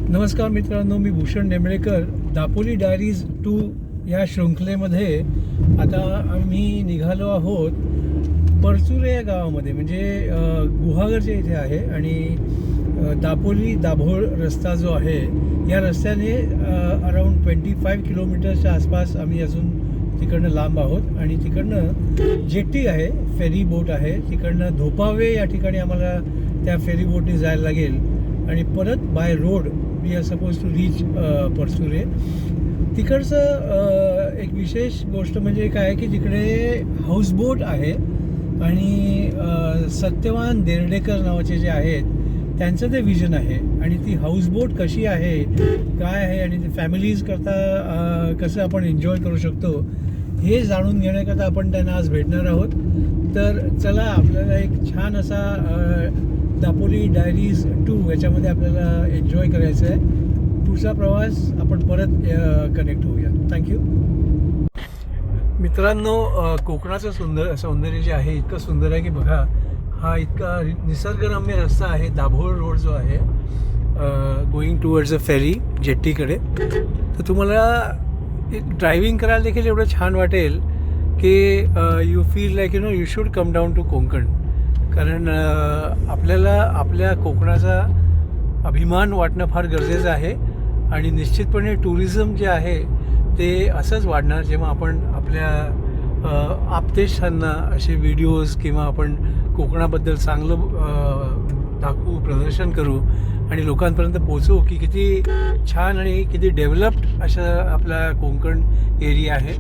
नमस्कार मित्रांनो, मी भूषण डेमळेकर. दापोली डायरीज 2 या शृंखलेमध्ये आता आम्ही निघालो आहोत परचुरे या गावामध्ये, म्हणजे गुहागरच्या इथे आहे. आणि दापोली दाभोळ रस्ता जो आहे, या रस्त्याने अराऊंड 25 किलोमीटरच्या आसपास आम्ही अजून तिकडनं लांब आहोत. आणि तिकडनं जेट्टी आहे, फेरी बोट आहे. तिकडनं धोपावे या ठिकाणी आम्हाला त्या फेरी बोटने जायला लागेल आणि परत by road we are suppose to reach Parchure. तिकडचं एक विशेष गोष्ट म्हणजे काय की तिकडे हाऊसबोट आहे आणि सत्यवान देर्डेकर नावाचे जे आहेत त्यांचं ते विजन आहे. आणि ती हाऊसबोट कशी आहे, काय आहे आणि ती फॅमिलीज करता कसं आपण एन्जॉय करू शकतो हे जाणून घेण्याकरता आपण त्यांना आज भेटणार आहोत. तर चला, आपल्याला एक छान असा दापोली डायरीज 2 याच्यामध्ये आपल्याला एन्जॉय करायचं आहे. पुढचा प्रवास आपण परत कनेक्ट होऊया. थँक्यू. मित्रांनो, कोकणाचं सौंदर्य जे आहे इतकं सुंदर आहे की बघा, हा इतका निसर्गरम्य रस्ता आहे. दाभोळ रोड जो आहे गोईंग टुवर्ड्स अ फेरी जेट्टीकडे. तर तुम्हाला ड्रायव्हिंग करायला देखील एवढं छान वाटेल की you feel like you should come down to Konkan. कारण आपल्याला आपल्या कोकणाचा अभिमान वाटणं फार गरजेचं आहे. आणि निश्चितपणे टुरिझम जे आहे ते असंच वाढणार जेव्हा आपण आपल्या आप्तेष्टांना असे व्हिडिओज किंवा आपण कोकणाबद्दल चांगलं दाखवू, प्रदर्शन करू आणि लोकांपर्यंत पोचवू की किती छान आणि किती डेव्हलप्ड अशा आपला कोकण एरिया आहे.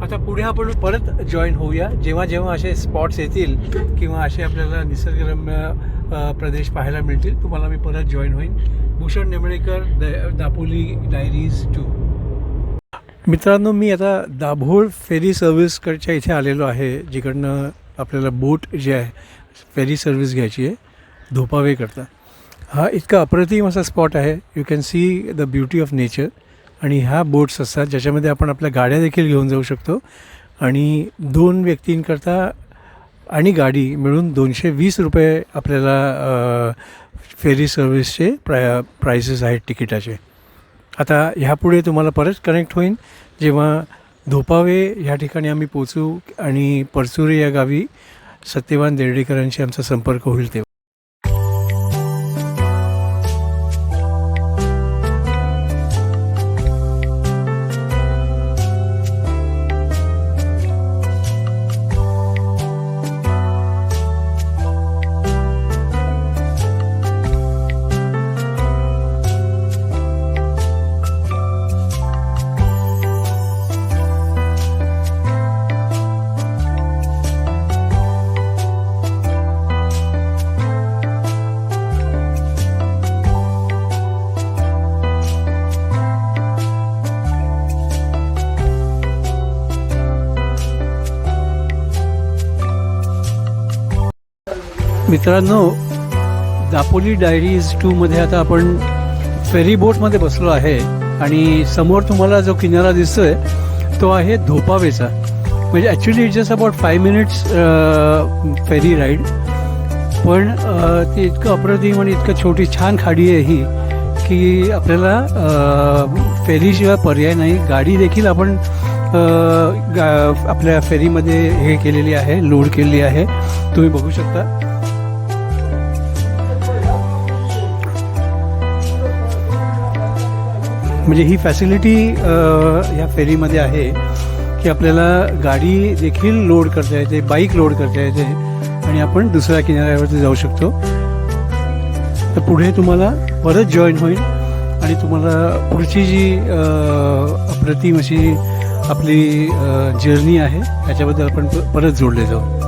आता पुढे आपण परत जॉईन होऊया जेव्हा जेव्हा असे स्पॉट्स येतील किंवा असे आपल्याला निसर्गरम्य प्रदेश पाहायला मिळतील. तुम्हाला मी परत जॉईन होईन. भूषण डेमळेकर, दापोली डायरीज 2. मित्रांनो, मी आता दाभोळ फेरी सर्व्हिसकडच्या इथे आलेलो आहे, जिकडनं आपल्याला बोट जे आहे फेरी सर्व्हिस घ्यायची आहे धोपावेकरता. हा इतका अप्रतिम असा स्पॉट आहे. You can see the beauty of nature. आणि ह्या बोट्स असतात ज्याच्यामध्ये आपण आपल्या गाड्या देखील घेऊन जाऊ शकतो. आणि 2 व्यक्तींकरता आणि गाडी मिळून 220 रुपये आपल्याला फेरी सर्व्हिसचे प्राइसेस आहेत तिकिटाचे. आता ह्यापुढे तुम्हाला परत कनेक्ट होईन जेव्हा धोपावे ह्या ठिकाणी आम्ही पोचू आणि परचुरे या गावी सत्यवान देर्डेकरांशी आमचा संपर्क होईल तेव्हा. मित्रांनो, दापोली डायरीज 2मध्ये आता आपण फेरी बोटमध्ये बसलो आहे आणि समोर तुम्हाला जो किनारा दिसतोय तो आहे धोपावेचा. म्हणजे actually it's just about 5 minutes ferry ride. पण ते इतकं अप्रतिम आणि इतकं छोटी छान खाडी आहे ही की आपल्याला फेरीशिवाय पर्याय नाही. गाडी देखील आपण आपल्या फेरीमध्ये हे केलेली आहे, लोड केलेली आहे, तुम्ही बघू शकता. म्हणजे ही फॅसिलिटी ह्या फेरीमध्ये आहे की आपल्याला गाडी देखील लोड करता येते, बाईक लोड करता येते आणि आपण दुसऱ्या किनाऱ्यावरती जाऊ शकतो. तर पुढे तुम्हाला परत जॉईन होईल आणि तुम्हाला पुढची जी अप्रतिम अशी आपली जर्नी आहे त्याच्याबद्दल आपण परत जोडले जाऊ.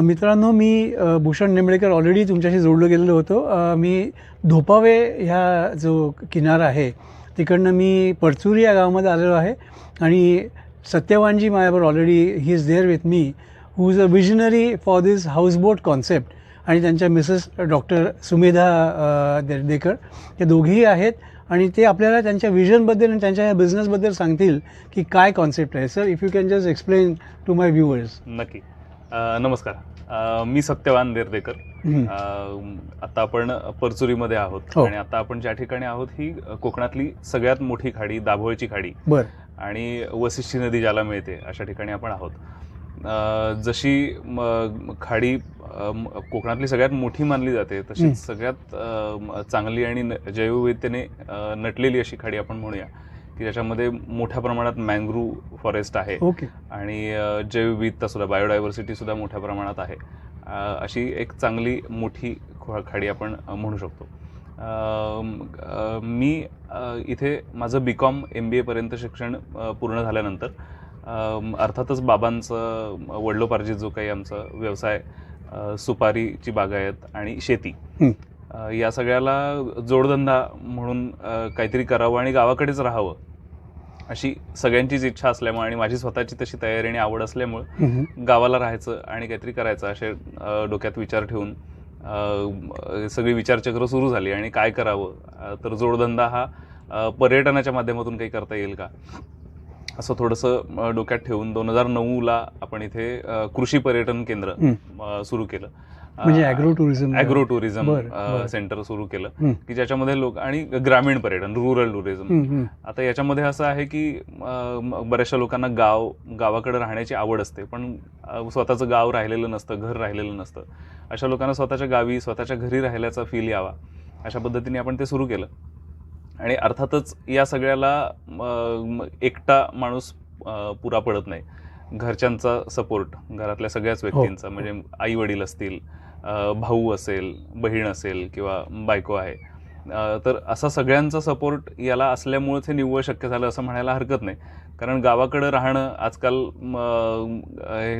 मित्रांनो, मी भूषण निंबळेकर ऑलरेडी तुमच्याशी जोडलो गेलेलो होतो. मी धोपावे ह्या जो किनारा आहे तिकडनं मी परचुरी या गावामध्ये आलेलो आहे आणि सत्यवानजी माझ्याबरोबर already he is there with me, who is a visionary for this houseboat concept, आणि त्यांच्या मिसेस डॉक्टर सुमेधा देरडेकर ते दोघेही आहेत आणि ते आपल्याला त्यांच्या विजनबद्दल आणि त्यांच्या या बिझनेसबद्दल सांगतील की काय कॉन्सेप्ट आहे. Sir, if you can just explain to my viewers. नक्की. नमस्कार, मी सत्यवान देरडेकर. आता आपण परचुरीमध्ये आहोत आणि आता आपण ज्या ठिकाणी आहोत ही कोकणातली सगळ्यात मोठी खाडी, दाभोळची खाडी आणि वसिष्ठी नदी ज्याला मिळते अशा ठिकाणी आपण आहोत. जशी खाडी कोकणातली सगळ्यात मोठी मानली जाते तशीच सगळ्यात चांगली आणि जैवविविधतेने नटलेली अशी खाडी आपण म्हणूया की ज्याच्यामध्ये मोठ्या प्रमाणात मँग्रोव्ह फॉरेस्ट आहे आणि जैवविविधता सुद्धा, बायोडायव्हर्सिटी सुद्धा मोठ्या प्रमाणात आहे. अशी एक चांगली मोठी खाडी आपण म्हणू शकतो. मी इथे माझं BCom MBA पर्यंत शिक्षण पूर्ण झाल्यानंतर अर्थातच बाबांचं वडिलोपार्जित जो काही आमचा व्यवसाय, सुपारीची बागायत आणि शेती, या सगळ्याला जोडधंदा म्हणून काहीतरी करावं आणि गावाकडेच राहावं अशी सगळ्यांचीच इच्छा असल्यामुळे आणि माझी स्वतःची तशी तयारी आणि आवड असल्यामुळं गावाला राहायचं आणि काहीतरी करायचं असे डोक्यात विचार ठेवून सगळी विचारचक्र सुरू झाली. आणि काय करावं, तर जोडधंदा हा पर्यटनाच्या माध्यमातून काही करता येईल का असं थोडंसं डोक्यात ठेवून 2009ला आपण इथे कृषी पर्यटन केंद्र सुरू केलं, म्हणजे ॲग्रो टुरिझम सेंटर सुरू केलं की ज्याच्यामध्ये लोक आणि ग्रामीण पर्यटन, रुरल टुरिझम. आता याच्यामध्ये असं आहे की बऱ्याचशा लोकांना गावाकडे राहण्याची आवड असते पण स्वतःचं गाव राहिलेलं नसतं, घर राहिलेलं नसतं. अशा लोकांना स्वतःच्या गावी, स्वतःच्या घरी राहिल्याचा फील यावा अशा पद्धतीने आपण ते सुरू केलं. आणि अर्थातच या सगळ्याला एकटा माणूस पुरा पडत नाही. घरच्यांचा सपोर्ट, घरातल्या सगळ्याच व्यक्तींचा, म्हणजे आई वडील असतील, भाऊ असेल, बहीण असेल किंवा बायको आहे, तर असा सगळ्यांचा सपोर्ट याला असल्यामुळेच हे निव्वळ शक्य झालं असं म्हणायला हरकत नाही. कारण गावाकडं राहणं आजकाल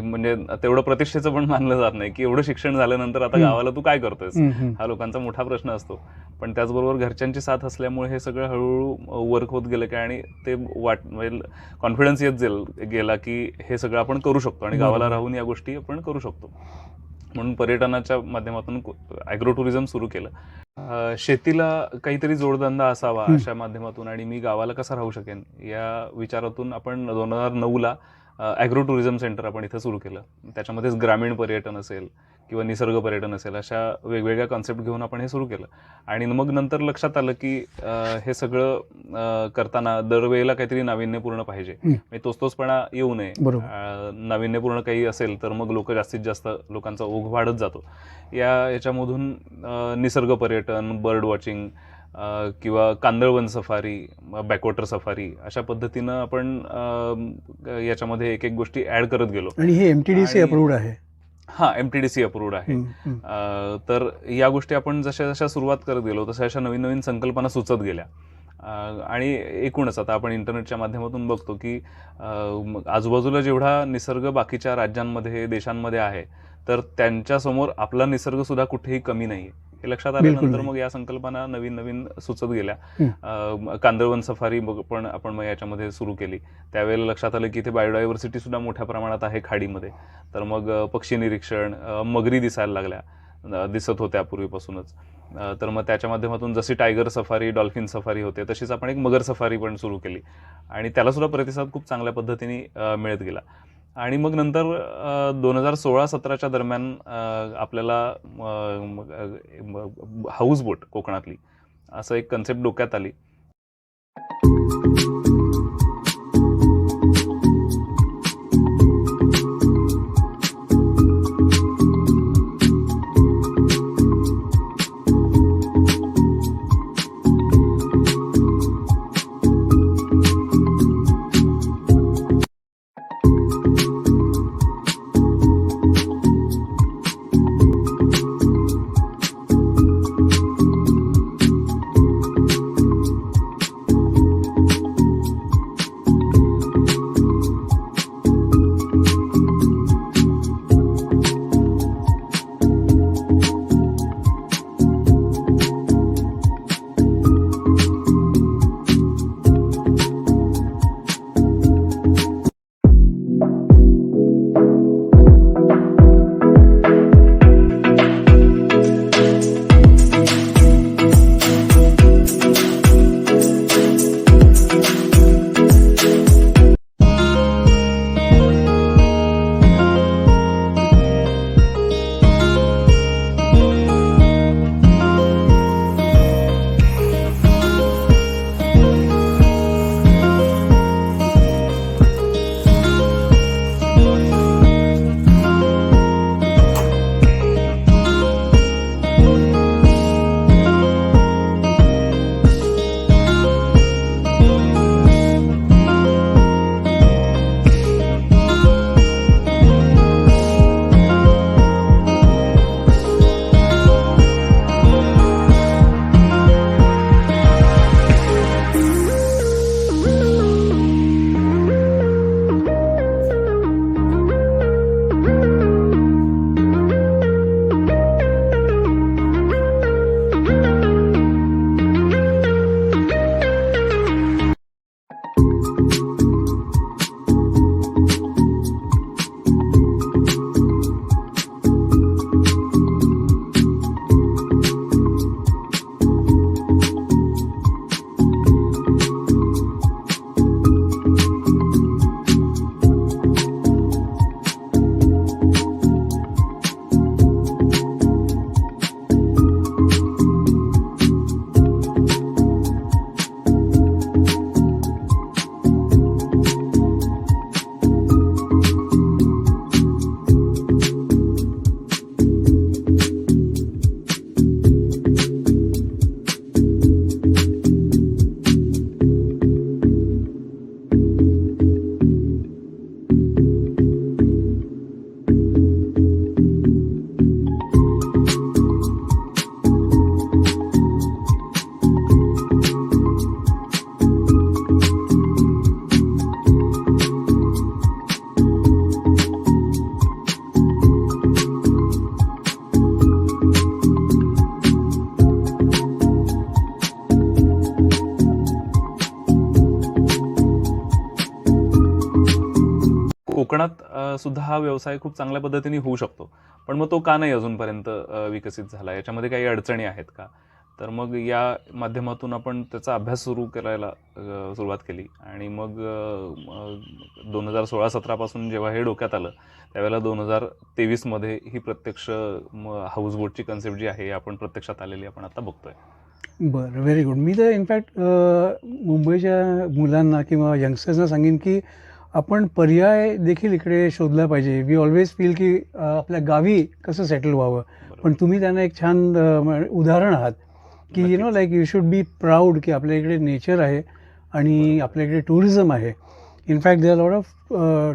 म्हणजे तेवढं प्रतिष्ठेचं पण मानलं जात नाही की एवढं शिक्षण झाल्यानंतर आता गावाला तू काय करतोयस, हा लोकांचा मोठा प्रश्न असतो. पण त्याचबरोबर घरच्यांची साथ असल्यामुळे हे सगळं हळूहळू वर्क होत गेलं काय आणि ते म्हणजे कॉन्फिडन्स येत गेला की हे सगळं आपण करू शकतो आणि गावाला राहून या गोष्टी आपण करू शकतो. म्हणून पर्यटनाच्या माध्यमातून ॲग्रो टुरिझम सुरू केलं. शेतीला काहीतरी जोडधंदा असावा अशा माध्यमातून आणि मी गावाला कसा राहू शकेन या विचारातून आपण 2009ला ॲग्रो टुरिझम सेंटर आपण इथं सुरू केलं. त्याच्यामध्येच ग्रामीण पर्यटन असेल किंवा निसर्ग पर्यटन असेल अशा वेगवेगळ्या कॉन्सेप्ट घेऊन आपण हे सुरू केलं. आणि मग नंतर लक्षात आलं की हे सगळं करताना दरवेळेला काहीतरी नाविन्यपूर्ण पाहिजे, तोचपणा येऊ नये. नाविन्यपूर्ण काही असेल तर मग जास्तीत जास्त लोकांचा ओघ वाढत जातो. याच्यामधून निसर्ग पर्यटन, बर्ड वॉचिंग किंवा कांदळवन सफारी, बॅकवॉटर सफारी अशा पद्धतीनं आपण याच्यामध्ये एक एक गोष्टी ऍड करत गेलो. आणि हे MTDC अप्रूव्ड आहे. MTDC अप्रूव्ड आहे. तर या गोष्टी आपण जशा जशा सुरुवात करत गेलो तशा अशा नवीन नवीन संकल्पना सुचत गेल्या. आणि एकूणच आता आपण इंटरनेटच्या माध्यमातून बघतो की आजूबाजूला जेवढा निसर्ग बाकीच्या राज्यांमध्ये, देशांमध्ये आहे, तर त्यांच्यासमोर आपला निसर्ग सुद्धा कुठेही कमी नाही हे लक्षात आल्यानंतर मग या संकल्पना नवीन नवीन सुचत गेल्या. कांदळवन सफारी पण आपण मग याच्यामध्ये सुरू केली. त्यावेळेला लक्षात आलं की इथे बायोडायव्हर्सिटी सुद्धा मोठ्या प्रमाणात आहे खाडीमध्ये. तर मग पक्षी निरीक्षण, मगरी दिसायला लागल्या, दिसत होत्या पूर्वीपासूनच. तर मग त्याच्या माध्यमातून जशी टायगर सफारी, डॉल्फिन सफारी होते तशीच आपण एक मगर सफारी पण सुरू केली आणि त्याला सुद्धा प्रतिसाद खूप चांगल्या पद्धतीने मिळत गेला. आणि मग नंतर 2016-17च्या दरम्यान आपल्याला हाऊसबोट कोकणातली असं एक कन्सेप्ट डोक्यात आली. कोकणात सुद्धा हा व्यवसाय खूप चांगल्या पद्धतीने होऊ शकतो, पण मग तो का नाही अजूनपर्यंत विकसित झाला, याच्यामध्ये काही अडचणी आहेत का? तर मग या माध्यमातून आपण त्याचा अभ्यास सुरू करायला सुरुवात केली आणि मग 2016-17 पासून जेव्हा हे डोक्यात आलं त्यावेळेला 2023मध्ये ही प्रत्यक्ष हाऊसबोटची कन्सेप्ट जी आहे आपण प्रत्यक्षात आलेली आपण आता बघतोय. बरं, व्हेरी गुड. मी तर इनफॅक्ट मुंबईच्या मुलांना किंवा यंगस्टर्सना सांगेन की आपण पर्याय देखील इकडे शोधला पाहिजे. वी ऑलवेज फील की आपल्या गावी कसं सेटल व्हावं, पण तुम्ही त्यांना एक छान उदाहरण आहात की you know like you should be proud की आपल्या इकडे नेचर आहे आणि आपल्या इकडे टुरिझम आहे. In fact they are lot of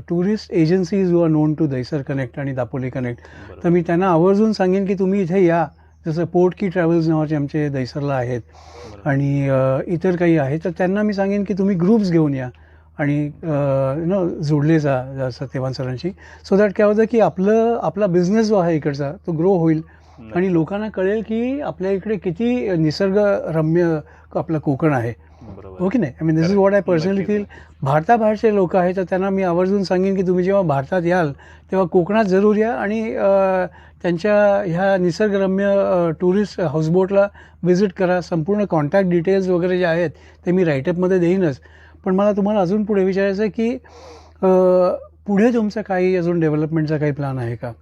tourist agencies who are known to Dahisar connect आणि दापोली कनेक्ट. तर मी त्यांना आवर्जून सांगेन की तुम्ही इथे या. जसं पोर्ट की ट्रॅव्हल्स नावाचे आमचे दहिसरला आहेत आणि इतर काही आहेत, तर त्यांना मी सांगेन की तुम्ही ग्रुप्स घेऊन या आणि जोडले जा सत्यवान सरांशी. सो दॅट काय होतं की आपला बिझनेस जो आहे इकडचा तो ग्रो होईल आणि लोकांना कळेल की आपल्या इकडे किती निसर्गरम्य आपलं कोकण आहे. हो की नाही? I mean this is what I personally feel. भारताबाहेरचे लोक आहेत तर त्यांना मी आवर्जून सांगेन की तुम्ही जेव्हा भारतात याल तेव्हा कोकणात जरूर या आणि त्यांच्या ह्या निसर्गरम्य टुरिस्ट हाऊसबोटला व्हिजिट करा. संपूर्ण कॉन्टॅक्ट डिटेल्स वगैरे जे आहेत ते मी राईटअपमध्ये देईनच. पण मला तुम्हाला अजून पुढे विचारायचं आहे की पुढे तुमचं काही अजून डेव्हलपमेंटचा काही प्लॅन आहे का?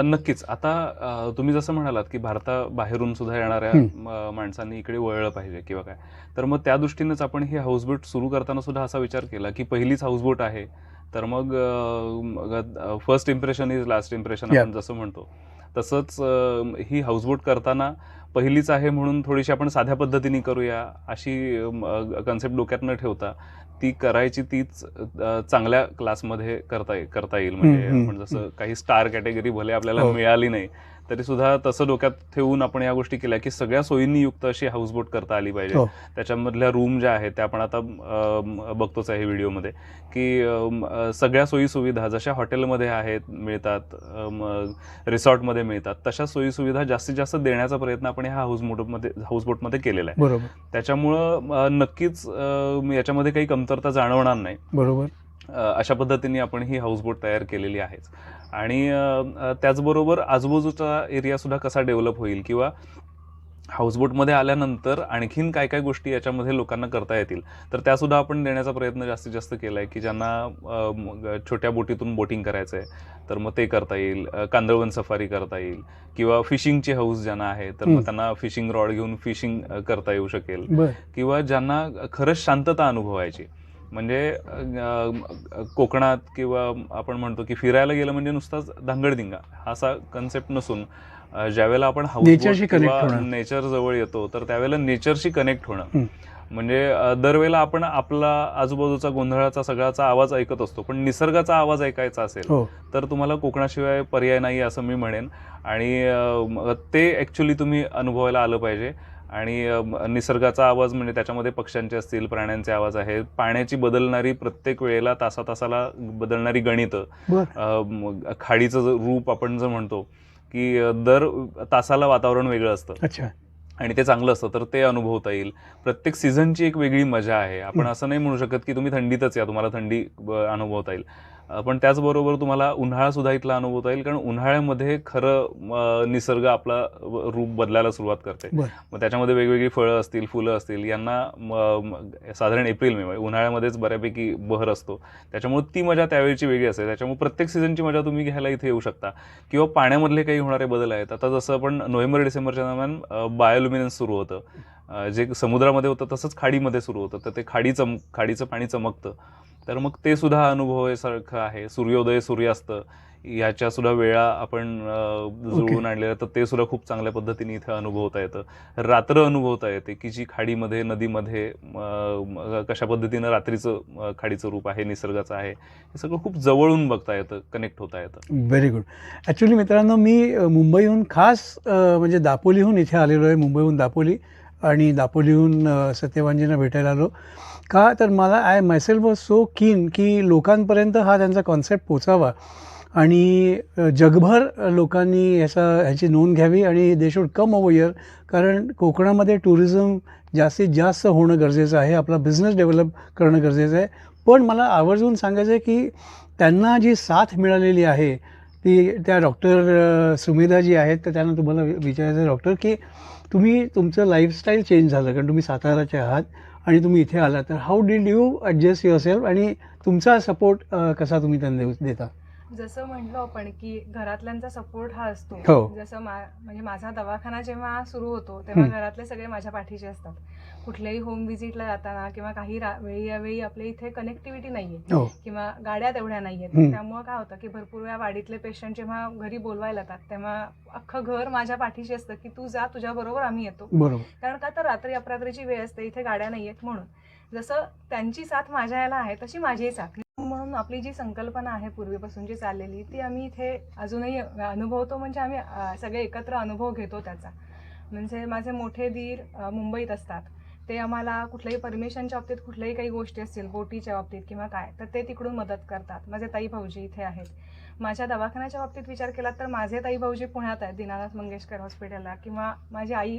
नक्कीच. आता तुम्ही जसं म्हणालात की भारताबाहेरून सुद्धा येणाऱ्या माणसांनी इकडे वळलं पाहिजे किंवा काय, तर मग त्या दृष्टीनेच आपण ही हाऊसबोट सुरू करताना सुद्धा असा विचार केला की पहिलीच हाऊसबोट आहे तर मग first impression is last impression आपण जसं म्हणतो तसंच ही हाऊसबोट करताना पहिलीच आहे म्हणून थोडीशी आपण साध्या पद्धतीने करूया अशी कन्सेप्ट डोक्यात न ठेवता ती करायची तीच चांगल्या क्लासमध्ये करता येईल. म्हणजे आपण जसं काही स्टार कॅटेगरी भले आपल्याला मिळाली नाही तरी सुद्धा तसं डोक्यात ठेवून आपण या गोष्टी केल्या की सगळ्या सोयींनी युक्त अशी हाऊसबोट करता आली पाहिजे. त्याच्यामधल्या रूम ज्या आहेत त्या आपण आता बघतोच आहे व्हिडिओमध्ये की सगळ्या सोयी सुविधा जशा हॉटेलमध्ये आहेत मिळतात, रिसॉर्टमध्ये मिळतात, तशा सोयी सुविधा जास्तीत जास्त देण्याचा प्रयत्न आपण ह्या हाऊसबोटमध्ये केलेला आहे. बरोबर. त्याच्यामुळं नक्कीच याच्यामध्ये काही कमतरता जाणवणार नाही. बरोबर. अशा पद्धतीने आपण ही हाऊसबोट तयार केलेली आहेच. आणि त्याचबरोबर आजूबाजूचा एरिया सुद्धा कसा डेव्हलप होईल किंवा हाऊसबोटमध्ये आल्यानंतर आणखीन काय काय गोष्टी याच्यामध्ये लोकांना करता येतील तर त्यासुद्धा आपण देण्याचा प्रयत्न जास्तीत जास्त केला आहे की ज्यांना छोट्या बोटीतून बोटिंग करायचं आहे तर मग ते करता येईल, कांदळवन सफारी करता येईल किंवा फिशिंगची हाऊस ज्यांना आहे तर मग त्यांना फिशिंग रॉड घेऊन फिशिंग करता येऊ शकेल किंवा ज्यांना खरंच शांतता अनुभवायची म्हणजे कोकणात किंवा आपण म्हणतो की फिरायला गेलं म्हणजे नुसताच धांगडधिंगा असा कन्सेप्ट नसून ज्यावेळेला आपण नेचर जवळ येतो तर त्यावेळेला नेचरशी कनेक्ट होणं म्हणजे दरवेळेला आपण आपला आजूबाजूचा गोंधळाचा सगळ्याचा आवाज ऐकत असतो पण निसर्गाचा आवाज ऐकायचा असेल तर तुम्हाला कोकणाशिवाय पर्याय नाही असं मी म्हणेन. आणि ते ऍक्च्युली तुम्ही अनुभवायला आलं पाहिजे. आणि निसर्गाचा आवाज म्हणजे त्याच्यामध्ये पक्ष्यांचे असतील, प्राण्यांचे आवाज आहेत, पाण्याची बदलणारी प्रत्येक वेळेला तासाला बदलणारी गणितं, खाडीचं रूप आपण जर म्हणतो की दर तासाला वातावरण वेगळं असतं आणि ते चांगलं असतं तर ते अनुभवता येईल. प्रत्येक सीझनची एक वेगळी मजा आहे. आपण असं नाही म्हणू शकत की तुम्ही थंडीतच या तुम्हाला थंडी अनुभवता येईल, पण त्याचबरोबर तुम्हाला उन्हाळा सुद्धा इथला अनुभवता येईल कारण उन्हाळ्यामध्ये खरं निसर्ग आपला रूप बदलायला सुरुवात करते. मग त्याच्यामध्ये वेगवेगळी फळं असतील, फुलं असतील, यांना साधारण एप्रिल मे उन्हाळ्यामध्येच बऱ्यापैकी बहर असतो त्याच्यामुळे ती मजा त्यावेळीची वेगळी असते. त्याच्यामुळे प्रत्येक सीझनची मजा तुम्ही घ्यायला इथे येऊ शकता. किंवा पाण्यामधले काही होणारे बदल आहेत. आता जसं आपण नोव्हेंबर डिसेंबरच्या दरम्यान बायोल्युमिनन्स सुरू होतं जे समुद्रामध्ये होतं तसंच खाडीमध्ये सुरू होतं तर ते खाडीचं पाणी चमकतं तर मग ते सुद्धा अनुभवासारखं आहे. सूर्योदय सूर्यास्त याच्या सुद्धा वेळा आपण जुळवून आणलेल्या तर ते सुद्धा खूप चांगल्या पद्धतीने इथे अनुभवता येतं. रात्र अनुभवता येते की जी खाडीमध्ये नदीमध्ये कशा पद्धतीनं रात्रीचं खाडीचं रूप आहे, निसर्गाचं आहे, हे सगळं खूप जवळून बघता येतं, कनेक्ट होता येतं. Very good. ॲक्च्युली मित्रांनो मी मुंबईहून खास म्हणजे दापोलीहून इथे आलेलो आहे, मुंबईहून दापोली आणि दापोलीहून सत्यवानजींना भेटायला आलो. का तर मला मायसेल्फ वॉज सो कीन की लोकांपर्यंत हा त्यांचा कॉन्सेप्ट पोचावा आणि जगभर लोकांनी ह्याची नोंद घ्यावी आणि they should come over here, कारण कोकणामध्ये टुरिझम जास्तीत जास्त होणं गरजेचं आहे, आपला बिझनेस डेव्हलप करणं गरजेचं आहे. पण मला आवर्जून सांगायचं आहे की त्यांना जी साथ मिळालेली आहे ती त्या डॉक्टर सुमेधा जी आहेत, तर त्यांना तुम्हाला विचारायचं आहे डॉक्टर की तुमचं लाईफस्टाईल चेंज झालं, कारण तुम्ही साताराचे आहात आणि तुम्ही इथे आलात, तर how did you adjust yourself आणि तुमचा सपोर्ट कसा तुम्ही त्यांना देता? जसं म्हटलं आपण की घरातल्यांचा सपोर्ट हा असतो. हो. जसं म्हणजे माझा दवाखाना जेव्हा सुरू होतो तेव्हा घरातले सगळे माझ्या पाठीचे असतात. कुठल्याही होम व्हिजिटला जाताना किंवा काही वेळी यावेळी आपल्या इथे कनेक्टिव्हिटी नाहीये हो. किंवा गाड्या तेवढ्या नाहीयेत, त्यामुळे काय होतं की भरपूर वेळा वाडीतले पेशंट जेव्हा घरी बोलवायला येतात तेव्हा अख्खं घर माझ्या पाठीशी असतं की तू जा, तुझ्या बरोबर आम्ही येतो. बरोबर. कारण का तर रात्री अपरात्रीची वेळ असते, इथे गाड्या नाहीयेत. म्हणून जसं त्यांची साथ माझ्या याला आहे तशी माझीही साथ. म्हणून आपली जी संकल्पना आहे पूर्वीपासूनची चाललेली ती आम्ही इथे अजूनही अनुभवतो. म्हणजे आम्ही सगळे एकत्र अनुभव घेतो त्याचा. म्हणजे माझे मोठे दीर मुंबईत असतात, ते आम्हाला कुठल्याही परमिशनच्या बाबतीत कुठल्याही काही गोष्टी असतील बोटीच्या बाबतीत किंवा काय, तर ते तिकडून मदत करतात. माझे ताई भाऊजी इथे आहेत. माझ्या दवाखान्याच्या बाबतीत विचार केला तर माझे ताई भाऊजी पुण्यात आहेत दिनानाथ मंगेशकर हॉस्पिटलला, किंवा माझी आई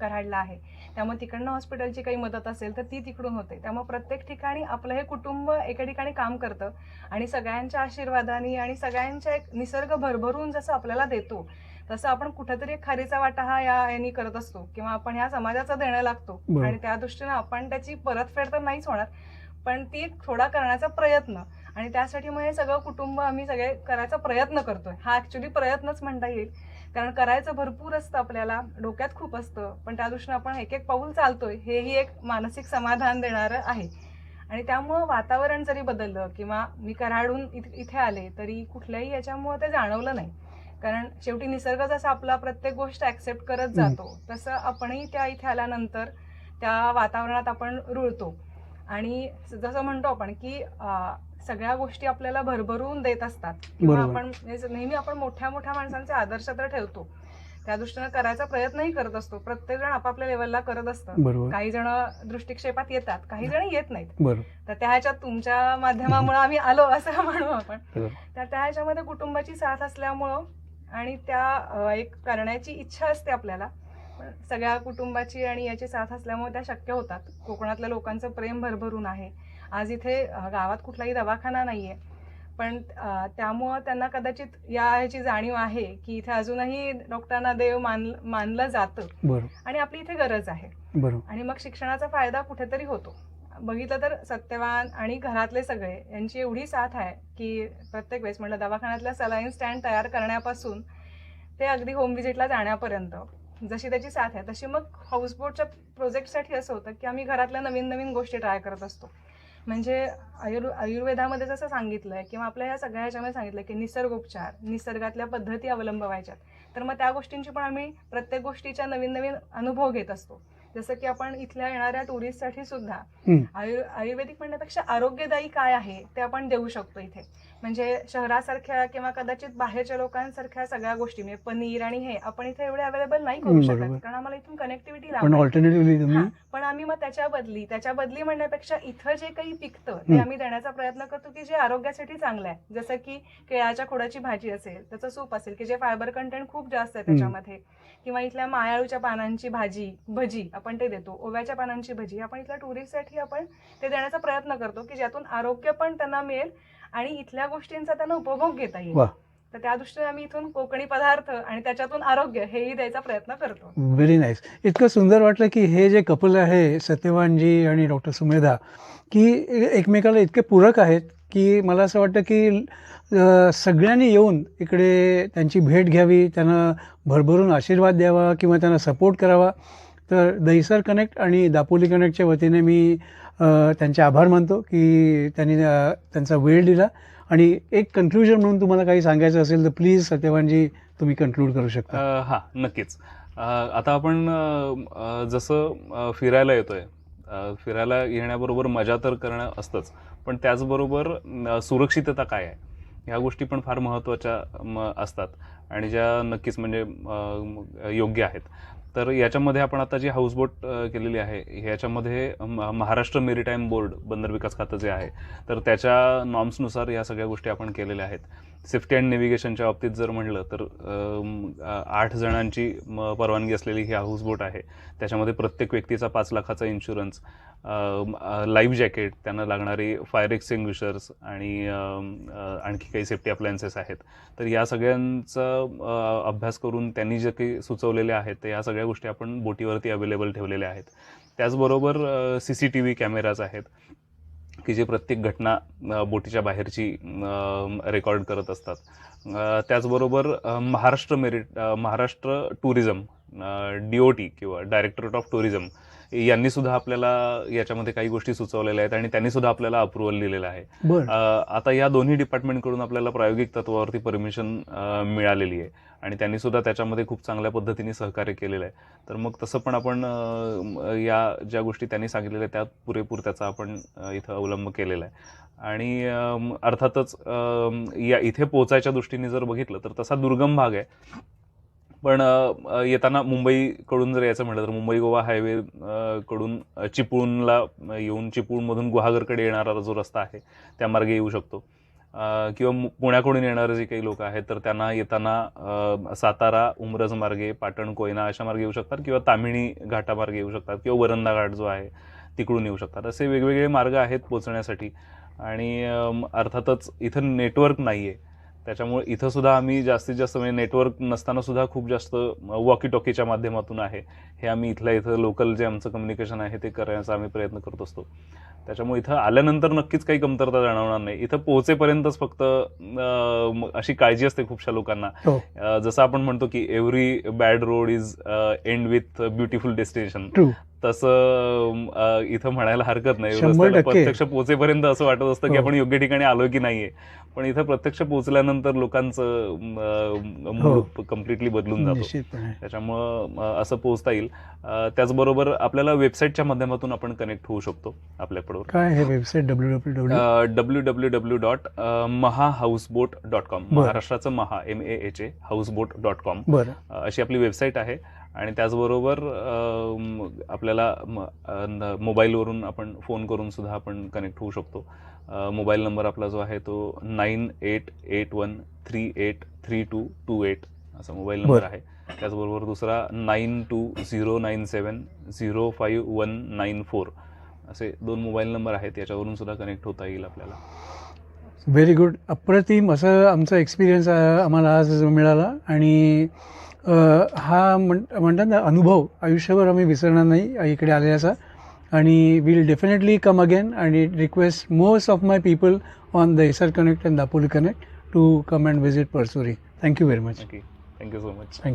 कराडला आहे, त्यामुळे तिकडनं हॉस्पिटलची काही मदत असेल तर ती तिकडून होते. त्यामुळे प्रत्येक ठिकाणी आपलं हे कुटुंब एका ठिकाणी काम करतं आणि सगळ्यांच्या आशीर्वादाने आणि सगळ्यांच्या एक निसर्ग भरभरून जसं आपल्याला देतो तसं आपण कुठेतरी एक खारीचा वाटा हा यांनी करत असतो किंवा आपण ह्या समाजाचा देणं लागतो. आणि त्या दृष्टीनं आपण त्याची परतफेड तर नाहीच होणार, पण ती थोडा करण्याचा प्रयत्न, आणि त्यासाठी मग हे सगळं कुटुंब आम्ही सगळे करायचा प्रयत्न करतोय. हा ऍक्च्युली प्रयत्नच म्हणता येईल, कारण करायचं भरपूर असतं, आपल्याला डोक्यात खूप असतं, पण त्या दृष्टीनं आपण एक एक पाऊल चालतोय हेही एक मानसिक समाधान देणारं आहे. आणि त्यामुळं वातावरण जरी बदललं किंवा मी कराडून इथे आले तरी कुठल्याही याच्यामुळं ते जाणवलं नाही, कारण शेवटी निसर्ग जसा आपला प्रत्येक गोष्ट ऍक्सेप्ट करत जातो तसं आपणही त्या इथे आल्यानंतर त्या वातावरणात आपण रुळतो. आणि जसं म्हणतो आपण की सगळ्या गोष्टी आपल्याला भरभरून देत असतात किंवा आपण नेहमी आपण मोठ्या मोठ्या माणसांचे आदर्श तर ठेवतो, त्या दृष्टीनं करायचा प्रयत्नही करत असतो. प्रत्येक जण आपापल्या लेवलला करत असतं. काही जण दृष्टिक्षेपात येतात, काही जण येत नाहीत. तर त्या ह्याच्यात तुमच्या माध्यमामुळे आम्ही आलो असं म्हणू आपण. तर त्या ह्याच्यामध्ये कुटुंबाची साथ असल्यामुळं आणि त्या एक करण्याची इच्छा असते आपल्याला, सगळ्या कुटुंबाची आणि याची साथ असल्यामुळे त्या शक्य होतात. कोकणातल्या लोकांचं प्रेम भरभरून आहे. आज इथे गावात कुठलाही दवाखाना नाहीये, पण त्यामुळं त्यांना कदाचित याची जाणीव आहे की इथे अजूनही डॉक्टरांना देव मानलं जातं आणि आपली इथे गरज आहे. आणि मग शिक्षणाचा फायदा कुठेतरी होतो. बघितलं तर सत्यवान आणि घरातले सगळे यांची एवढी साथ आहे की प्रत्येक वेळेस म्हटलं दवाखान्यातल्या सलाईन स्टँड तयार करण्यापासून ते अगदी होम व्हिजिटला जाण्यापर्यंत जशी त्याची साथ आहे तशी मग हाऊसबोटच्या प्रोजेक्टसाठी असं होतं की आम्ही घरातल्या नवीन नवीन गोष्टी ट्राय करत असतो. म्हणजे आयुर्वेदामध्ये जसं सांगितलंय किंवा आपल्या या सगळ्या ह्याच्यामध्ये सांगितलंय की निसर्गोपचार, निसर्गातल्या पद्धती अवलंबवायच्यात, तर मग त्या गोष्टींची पण आम्ही प्रत्येक गोष्टीच्या नवीन नवीन अनुभव घेत असतो. जसं की आपण इथल्या येणाऱ्या टुरिस्टसाठी सुद्धा आयुर्वेदिक म्हणण्यापेक्षा आरोग्यदायी काय आहे ते आपण देऊ शकतो इथे. म्हणजे शहरासारख्या किंवा कदाचित बाहेरच्या लोकांसारख्या सगळ्या गोष्टी म्हणजे पनीर आणि हे आपण इथे एवढे अवेलेबल नाही करू शकत, कारण आम्हाला इथून कनेक्टिव्हिटी लागते. पण आम्ही मग त्याच्या बदली म्हणण्यापेक्षा इथं जे काही पिकतं ते आम्ही देण्याचा प्रयत्न करतो की जे आरोग्यासाठी चांगलं आहे. जसं की केळाच्या खोडाची भाजी असेल, त्याचं सूप असेल की जे फायबर कंटेंट खूप जास्त आहे त्याच्यामध्ये, किंवा इथल्या मायाळूच्या पानांची भजी आपण ते देतो, ओव्याच्या पानांची भजी आपण इथल्या टुरिस्टसाठी आपण ते देण्याचा प्रयत्न करतो की ज्यातून आरोग्य पण त्यांना मिळेल आणि इथल्या गोष्टींचा त्यांना उपभोग घेता येईल. तर त्या दृष्टीने आम्ही इथून कोकणी पदार्थ आणि त्याच्यातून आरोग्य हेही द्यायचा प्रयत्न करतो. Very nice. इतकं सुंदर वाटलं की हे जे कपल आहे सत्यवानजी आणि डॉक्टर सुमेधा, की एकमेकाला इतके पूरक आहेत की मला असं वाटतं की सगळ्यांनी येऊन इकडे त्यांची भेट घ्यावी, त्यांना भरभरून आशीर्वाद द्यावा किंवा त्यांना सपोर्ट करावा. तर दहिसर कनेक्ट आणि दापोली कनेक्टच्या वतीने मी त्यांचे आभार मानतो की त्यांनी त्यांचा वेळ दिला. आणि एक कन्क्लुजन म्हणून तुम्हाला काही सांगायचं असेल तर प्लीज सत्यवानजी तुम्ही कन्क्लूड करू शकता. हां, नक्कीच. आता आपण जसं फिरायला येतोय, फिरायला येण्याबरोबर मजा तर करणं असतंच, पण त्याचबरोबर सुरक्षितता काय आहे ह्या गोष्टी पण फार महत्त्वाच्या असतात आणि ज्या नक्कीच म्हणजे योग्य आहेत. तर याच्यामध्ये आपण आता जी हाऊसबोट केलेली आहे ह्याच्यामध्ये महाराष्ट्र मेरीटाईम बोर्ड बंदर विकास खातं जे आहे तर त्याच्या नॉर्म्सनुसार या सगळ्या गोष्टी आपण केलेल्या आहेत. सेफ्टी अँड नेव्हिगेशनच्या बाबतीत जर म्हणलं तर 8 जणांची परवानगी असलेली ही हाऊसबोट आहे. त्याच्यामध्ये प्रत्येक व्यक्तीचा 5 लाखाचा इन्शुरन्स, लाईफ जॅकेट, त्यांना लागणारी फायर एक्सटिंग्विशर्स आणि आणखी काही सेफ्टी अप्लायन्सेस आहेत. तर या सगळ्यांचा अभ्यास करून त्यांनी जे काही सुचवलेले आहेत तर या सगळ्या गोष्टी आपण बोटीवरती अवेलेबल ठेवलेल्या आहेत. त्याचबरोबर CCTV कॅमेराज आहेत की जे प्रत्येक घटना बोटीच्या बाहेरची रेकॉर्ड करत असतात. त्याचबरोबर महाराष्ट्र टुरिझम DOT किंवा डायरेक्टरेट ऑफ टुरिझम यांनी सुद्धा आपल्याला याच्यामध्ये काही गोष्टी सुचवलेल्या आहेत आणि त्यांनी सुद्धा आपल्याला अप्रुव्हल दिलेलं आहे. आता या दोन्ही डिपार्टमेंटकडून आपल्याला प्रायोगिक तत्वावरती परमिशन मिळालेली आहे आणि त्यांनी सुद्धा त्याच्यामध्ये खूप चांगल्या पद्धतीने सहकार्य केलेलं आहे. तर मग तसं पण आपण या ज्या गोष्टी त्यांनी सांगितलेल्या त्या पुरेपूर त्याचा आपण इथं अवलंब केलेला आहे. आणि अर्थातच या इथे पोहोचायच्या दृष्टीने जर बघितलं तर तसा दुर्गम भाग आहे. पण येताना मुंबईकडून जर यायचं म्हटलं तर मुंबई गोवा हायवे कडून चिपळूणला येऊन चिपळूणमधून गुहागरकडे येणारा जो रस्ता आहे त्या मार्गे येऊ शकतो. किंवा पुण्याकडून येणारे जे काही लोक आहेत तर त्यांना येताना सातारा उमरज मार्गे, पाटण, कोयना अशा मार्गे येऊ शकतात किंवा तामिणी घाटामार्गे येऊ शकतात किंवा वरंदा घाट जो आहे तिकडून येऊ शकतात. असे वेगवेगळे मार्ग आहेत पोहोचण्यासाठी. आणि अर्थातच इथं नेटवर्क नाही आहे त्याच्यामुळे इथं सुद्धा आम्ही जास्तीत जास्त म्हणजे नेटवर्क नसताना सुद्धा खूप जास्त वॉकी टॉकीच्या माध्यमातून आहे हे आम्ही इथल्या इथं लोकल जे आमचं कम्युनिकेशन आहे ते करण्याचा आम्ही प्रयत्न करत असतो. त्याच्यामुळे इथं आल्यानंतर नक्कीच काही कमतरता जाणवणार नाही. इथं पोहोचेपर्यंतच फक्त अशी काळजी असते खूपशा लोकांना. जसं आपण म्हणतो की every bad road is end with beautiful destination, तसं इथं म्हणायला हरकत नाही. प्रत्यक्ष पोहोचेपर्यंत असं वाटत असतं की आपण योग्य ठिकाणी आलोय की नाहीये, पण इथं प्रत्यक्ष पोहोचल्यानंतर लोकांचं मूड कम्प्लिटली बदलून जातो. त्याच्यामुळं असं पोहोचता येईल. त्याचबरोबर आपल्याला वेबसाईटच्या माध्यमातून आपण कनेक्ट होऊ शकतो आपल्याबरोबर. काय आहे वेबसाईट? www.mahahouseboat.com, महाराष्ट्राचं महा MAHA houseboat.com अशी आपली वेबसाईट आहे. आणि त्याचबरोबर आपल्याला मोबाईलवरून आपण फोन करून सुद्धा आपण कनेक्ट होऊ शकतो. मोबाईल नंबर आपला जो आहे तो 9881383228 असा मोबाईल नंबर आहे. त्याचबरोबर दुसरा 9209705194 असे 2 मोबाईल नंबर आहेत. याच्यावरून सुद्धा कनेक्ट होता येईल आपल्याला. Very good. अप्रतिम असं आमचा एक्सपिरियन्स आम्हाला आज मिळाला. आणि हा म्हणतात ना अनुभव आयुष्यभर आम्ही विसरणार नाही इकडे आल्याचा. आणि विल डेफिनेटली कम अगेन आणि request most of my people on the Hisar connect and Dapoli connect to come and visit Parsuri. Thank you very much. Thank you so much. Thank you.